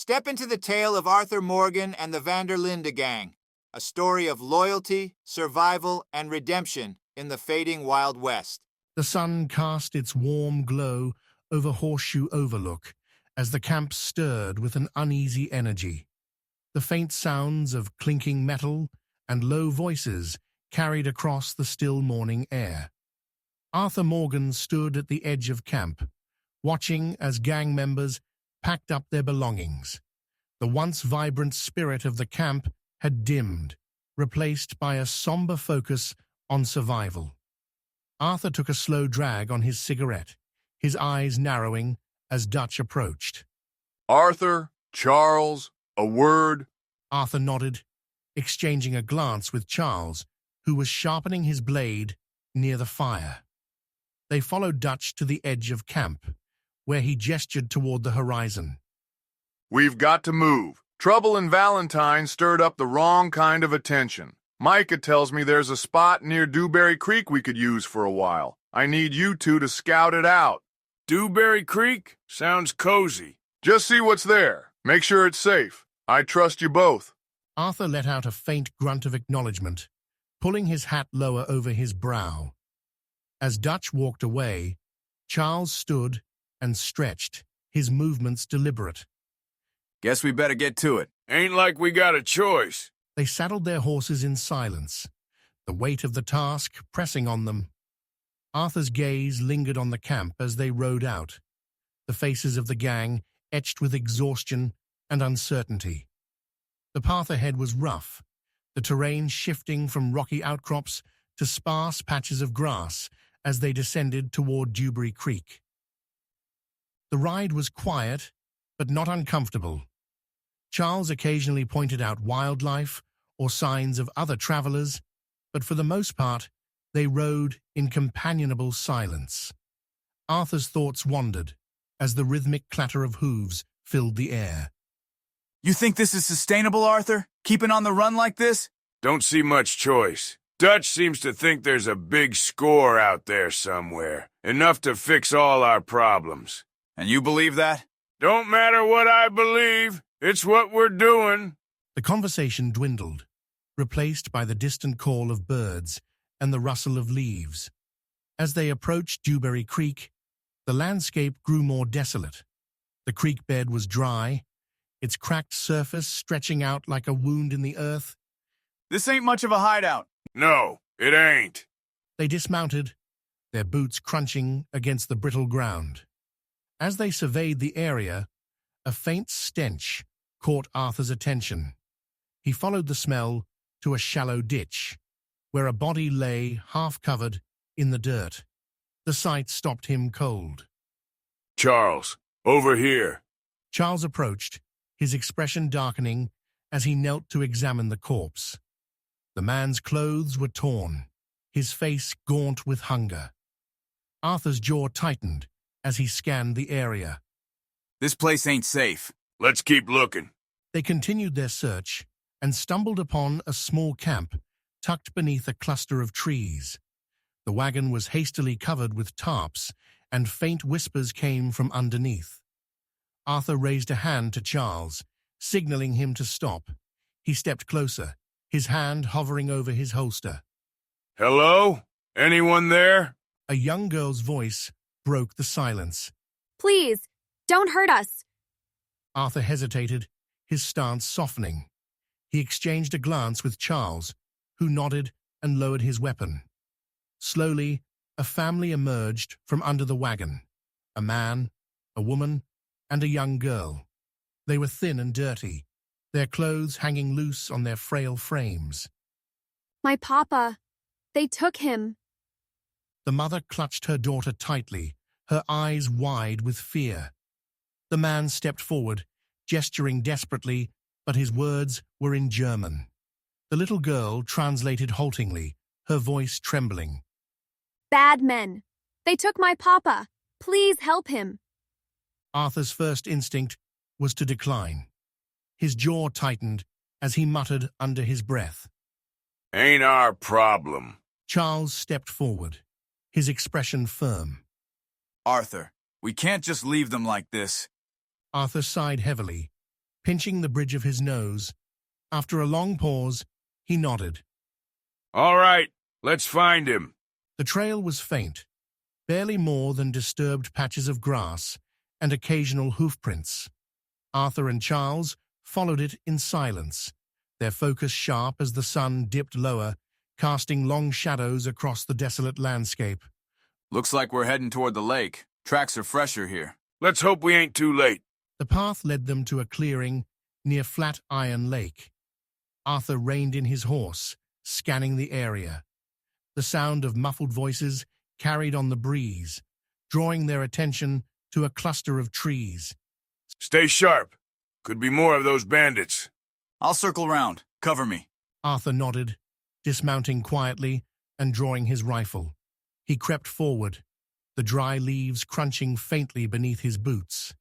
Step into the tale of Arthur Morgan and the Van der Linde gang, a story of loyalty, survival, and redemption in the fading Wild West. The sun cast its warm glow over Horseshoe Overlook as the camp stirred with an uneasy energy. The faint sounds of clinking metal and low voices carried across the still morning air. Arthur Morgan stood at the edge of camp, watching as gang members packed up their belongings. The once vibrant spirit of the camp had dimmed, replaced by a somber focus on survival. Arthur took a slow drag on his cigarette, his eyes narrowing as Dutch approached. Arthur, Charles, a word? Arthur nodded, exchanging a glance with Charles, who was sharpening his blade near the fire. They followed Dutch to the edge of camp, where he gestured toward the horizon. We've got to move. Trouble in Valentine stirred up the wrong kind of attention. Micah tells me there's a spot near Dewberry Creek we could use for a while. I need you two to scout it out. Dewberry Creek? Sounds cozy. Just see what's there. Make sure it's safe. I trust you both. Arthur let out a faint grunt of acknowledgement, pulling his hat lower over his brow. As Dutch walked away, Charles stood and stretched, his movements deliberate. Guess we better get to it. Ain't like we got a choice. They saddled their horses in silence, the weight of the task pressing on them. Arthur's gaze lingered on the camp as they rode out, the faces of the gang etched with exhaustion and uncertainty. The path ahead was rough, the terrain shifting from rocky outcrops to sparse patches of grass as they descended toward Dewberry Creek. The ride was quiet, but not uncomfortable. Charles occasionally pointed out wildlife or signs of other travelers, but for the most part, they rode in companionable silence. Arthur's thoughts wandered as the rhythmic clatter of hooves filled the air. You think this is sustainable, Arthur? Keeping on the run like this? Don't see much choice. Dutch seems to think there's a big score out there somewhere, enough to fix all our problems. And you believe that? Don't matter what I believe, it's what we're doing. The conversation dwindled, replaced by the distant call of birds and the rustle of leaves. As they approached Dewberry Creek, the landscape grew more desolate. The creek bed was dry, its cracked surface stretching out like a wound in the earth. This ain't much of a hideout. No, it ain't. They dismounted, their boots crunching against the brittle ground. As they surveyed the area, a faint stench caught Arthur's attention. He followed the smell to a shallow ditch, where a body lay half-covered in the dirt. The sight stopped him cold. Charles, over here. Charles approached, his expression darkening as he knelt to examine the corpse. The man's clothes were torn, his face gaunt with hunger. Arthur's jaw tightened as he scanned the area. This place ain't safe. Let's keep looking. They continued their search and stumbled upon a small camp tucked beneath a cluster of trees. The wagon was hastily covered with tarps, and faint whispers came from underneath. Arthur raised a hand to Charles, signaling him to stop. He stepped closer, his hand hovering over his holster. Hello? Anyone there? A young girl's voice broke the silence. Please, don't hurt us. Arthur hesitated, his stance softening. He exchanged a glance with Charles, who nodded and lowered his weapon. Slowly, a family emerged from under the wagon. A man, a woman, and a young girl. They were thin and dirty, their clothes hanging loose on their frail frames. My papa. They took him. The mother clutched her daughter tightly, her eyes wide with fear. The man stepped forward, gesturing desperately, but his words were in German. The little girl translated haltingly, her voice trembling. Bad men. They took my papa. Please help him. Arthur's first instinct was to decline. His jaw tightened as he muttered under his breath. Ain't our problem. Charles stepped forward, his expression firm. Arthur, we can't just leave them like this. Arthur sighed heavily, pinching the bridge of his nose. After a long pause, he nodded. All right, let's find him. The trail was faint, barely more than disturbed patches of grass and occasional hoofprints. Arthur and Charles followed it in silence, their focus sharp as the sun dipped lower, casting long shadows across the desolate landscape. Looks like we're heading toward the lake. Tracks are fresher here. Let's hope we ain't too late. The path led them to a clearing near Flat Iron Lake. Arthur reined in his horse, scanning the area. The sound of muffled voices carried on the breeze, drawing their attention to a cluster of trees. Stay sharp. Could be more of those bandits. I'll circle round. Cover me. Arthur nodded, dismounting quietly and drawing his rifle. He crept forward, the dry leaves crunching faintly beneath his boots.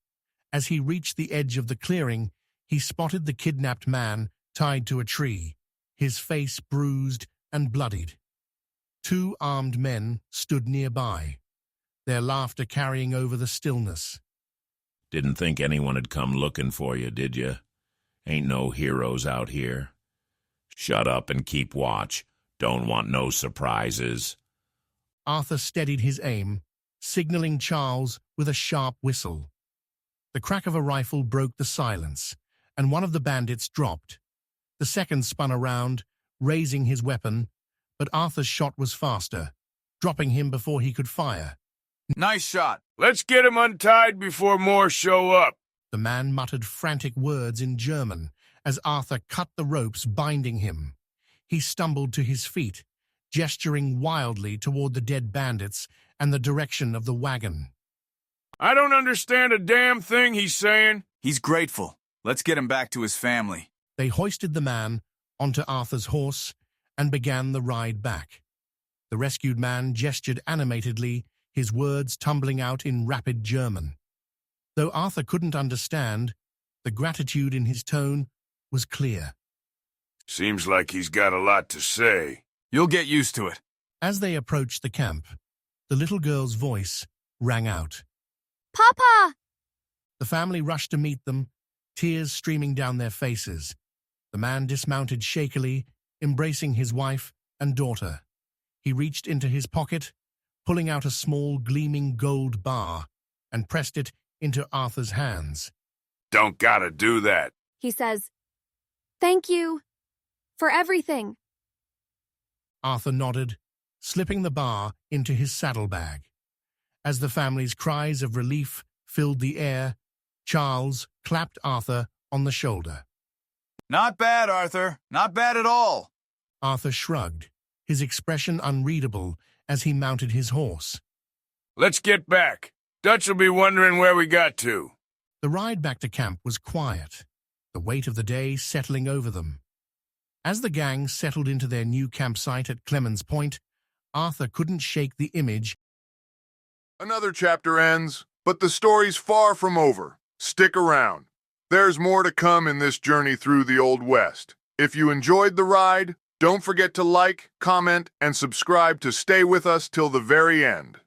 As he reached the edge of the clearing, he spotted the kidnapped man tied to a tree, his face bruised and bloodied. 2 armed men stood nearby, their laughter carrying over the stillness. Didn't think anyone had come looking for you, did you? Ain't no heroes out here. Shut up and keep watch. Don't want no surprises. Arthur steadied his aim, signaling Charles with a sharp whistle. The crack of a rifle broke the silence, and one of the bandits dropped. The second spun around, raising his weapon, but Arthur's shot was faster, dropping him before he could fire. Nice shot. Let's get him untied before more show up. The man muttered frantic words in German as Arthur cut the ropes binding him. He stumbled to his feet, gesturing wildly toward the dead bandits and the direction of the wagon. I don't understand a damn thing he's saying. He's grateful. Let's get him back to his family. They hoisted the man onto Arthur's horse and began the ride back. The rescued man gestured animatedly, his words tumbling out in rapid German. Though Arthur couldn't understand, the gratitude in his tone was clear. Seems like he's got a lot to say. You'll get used to it. As they approached the camp, the little girl's voice rang out. Papa! The family rushed to meet them, tears streaming down their faces. The man dismounted shakily, embracing his wife and daughter. He reached into his pocket, pulling out a small gleaming gold bar, and pressed it into Arthur's hands. Don't gotta do that. He says, "Thank you for everything." Arthur nodded, slipping the bar into his saddlebag. As the family's cries of relief filled the air, Charles clapped Arthur on the shoulder. Not bad, Arthur. Not bad at all. Arthur shrugged, his expression unreadable as he mounted his horse. Let's get back. Dutch will be wondering where we got to. The ride back to camp was quiet, the weight of the day settling over them. As the gang settled into their new campsite at Clemens Point, Arthur couldn't shake the image. Another chapter ends, but the story's far from over. Stick around. There's more to come in this journey through the Old West. If you enjoyed the ride, don't forget to like, comment, and subscribe to stay with us till the very end.